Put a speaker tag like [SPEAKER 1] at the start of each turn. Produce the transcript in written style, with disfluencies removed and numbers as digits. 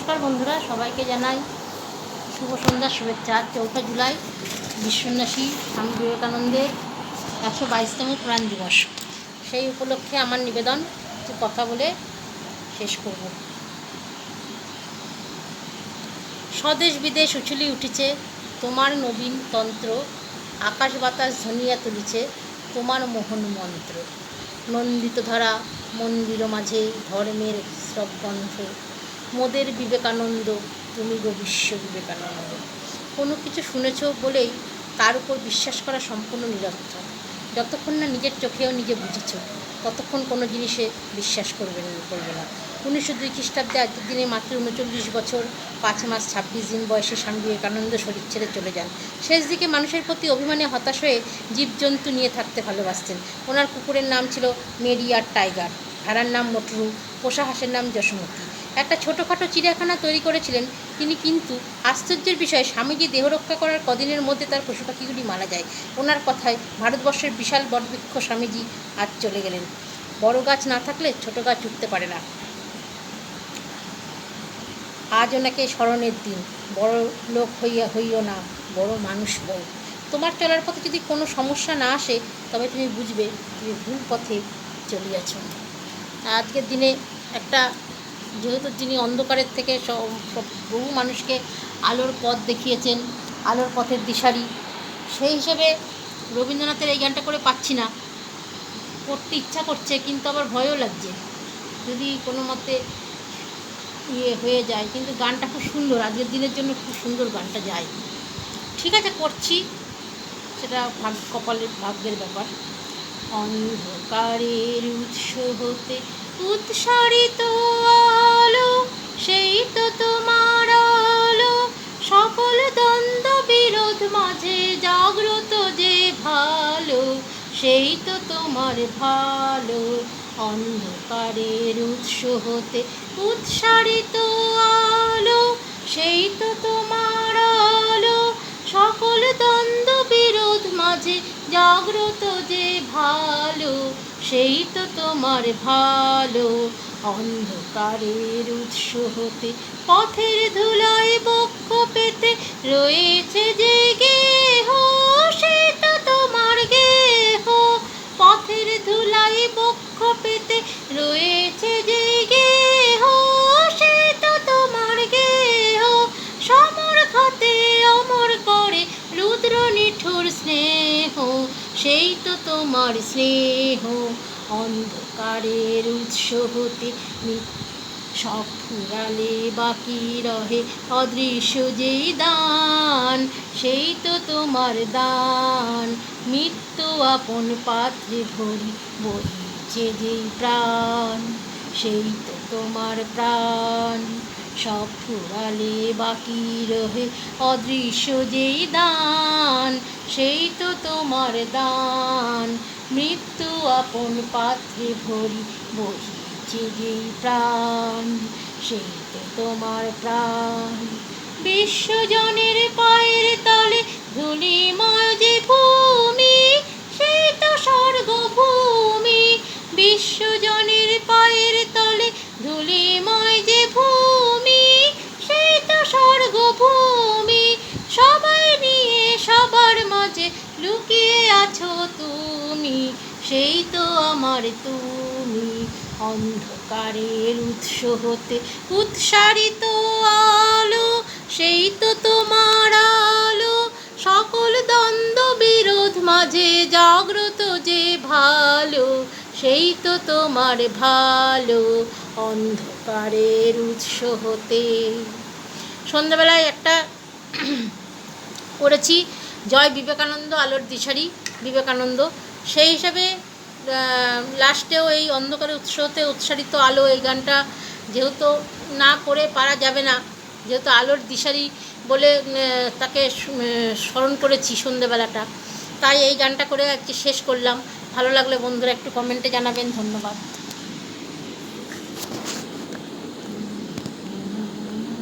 [SPEAKER 1] নমস্কার বন্ধুরা, সবাইকে জানাই শুভ সন্ধ্যার শুভেচ্ছা। 4 জুলাই বিশ্বন্যাসী স্বামী বিবেকানন্দের 122তম প্রাণ দিবস। সেই উপলক্ষে আমার নিবেদন কিছু কথা বলে শেষ করব। স্বদেশ বিদেশ উছলি উঠেছে তোমার নবীন তন্ত্র, আকাশ বাতাস ধ্বনিয়া তুলিছে তোমার মোহন মন্ত্র। নন্দিত ধরা মন্দির মাঝে ধর্মের শ্রবগন্ধ, মোদের বিবেকানন্দ তুমি গো বিশ্ব বিবেকানন্দ। কোনো কিছু শুনেছ বলেই তার উপর বিশ্বাস করা সম্পূর্ণ নিরর্থক। যতক্ষণ না নিজের চোখেও নিজে বুঝেছ ততক্ষণ কোনো জিনিসে বিশ্বাস করবে না। 1902 খ্রিস্টাব্দে আজকের দিনে মাত্র 39 বছর 5 মাস 26 দিন বয়সে স্বামী বিবেকানন্দ শরীর ছেড়ে চলে যান। শেষ দিকে মানুষের প্রতি অভিমানে হতাশ হয়ে জীবজন্তু নিয়ে থাকতে ভালোবাসতেন। ওনার কুকুরের নাম ছিল মেরি আর টাইগার, ভেড়ার নাম মটরু, পোষা হাঁসের নাম যশোমতী। একটা ছোটোখাটো চিড়িয়াখানা তৈরি করেছিলেন তিনি, কিন্তু আশ্চর্যের বিষয় স্বামীজি দেহরক্ষা করার কদিনের মধ্যে তার পশু পাখিগুলি মারা যায়। ওনার কথায় ভারতবর্ষের বিশাল বটবৃক্ষ স্বামীজি আজ চলে গেলেন। বড় গাছ না থাকলে ছোট গাছ উঠতে পারে না। আজ ওনাকে স্মরণের দিন। বড় লোক হইও না, বড় মানুষ হও। তোমার চলার পথে যদি কোনো সমস্যা না আসে তবে তুমি বুঝবে তুমি ভুল পথে চলিয়াছ। আজকের দিনে একটা, যেহেতু যিনি অন্ধকারের থেকে বহু মানুষকে আলোর পথ দেখিয়েছেন, আলোর পথের দিশারি, সেই হিসেবে রবীন্দ্রনাথের এই গানটা করে পাচ্ছি না, পড়তে ইচ্ছা করছে কিন্তু আবার ভয়ও লাগছে যদি কোনো মতে হয়ে যায়। কিন্তু গানটা খুব সুন্দর, আজকের দিনের জন্য খুব সুন্দর গানটা যায়। ঠিক আছে, করছি, সেটা কপালের ভাগ্যের ব্যাপার। অন্ধকারের উৎস হতে উৎসারিত আলো, সেই তো তোমার আলো, সকল দ্বন্দ্ব বিরোধ মাঝে জাগ্রত যে ভালো, সেই তো তোমার ভালো। অন্ধকারের উৎস হতে উৎসারিত আলো, সেই তো তোমার আলো, সকল দ্বন্দ্ব বিরোধ মাঝে জাগ্রত যে ভালো, সেই তো তোমার ভালো। অন্ধকারের উৎস হতে পথের ধুলায় বক্ষ পেতে রয়েছে যে গেহ, সেই তো তোমার গেহ। পথের ধুলায় বক্ষ পেতে রয়েছে যে গেহ, সেই তো তোমার গেহ। সমর্থতে অমর করে রুদ্র নিঠুর স্নেহ, সেই তো তোমার স্নেহ। অন্ধকারের উৎস হতে সব ফুরালে বাকি রহে অদৃশ্য যেই দান, সেই তো তোমার দান। মৃত্যু আপন পাত্রে ভরি বহিছে যেই প্রাণ, সেই তো তোমার প্রাণ। সব ফুরালে বাকি রহে অদৃশ্য যেই দান, সেই তো তোমার দান। মৃত্যু আপন পাত্রে ভরি বহিছে যেই প্রাণ, সেই তো তোমার প্রাণ। বিশ্বজনের পায়ের তলে ধূলিময় যে ভূমি, সেই তো স্বর্গভূমি। বিশ্বজনের পায়ের তলে ধূলিময় যে ভূমি, সেই তো স্বর্গভূমি। সবাই নিয়ে সবার মাঝে লুকিয়ে আছো তুমি, সেই তো আমার তুমি। অন্ধকারের উৎস হতে উৎসারিত আলো, সেই তো তোমার আলো, সকল দ্বন্দ্ব বিরোধ মাঝে জাগ্রত যে ভালো, সেই তো তোমার ভালো। অন্ধকারের উৎস হতে। সন্ধ্যাবেলায় একটা করেছি, জয় বিবেকানন্দ আলোর দিশারি বিবেকানন্দ, সেই হিসাবে লাস্টেও এই অন্ধকারের উৎস হতে উৎসারিত আলো এই গানটা যেহেতু না করে পারা যাবে না, যেহেতু আলোর দিশারি বলে তাকে স্মরণ করেছি সন্ধ্যেবেলাটা, তাই এই গানটা করে আজকে শেষ করলাম। ভালো লাগলে বন্ধুরা একটু কমেন্টে জানাবেন। ধন্যবাদ।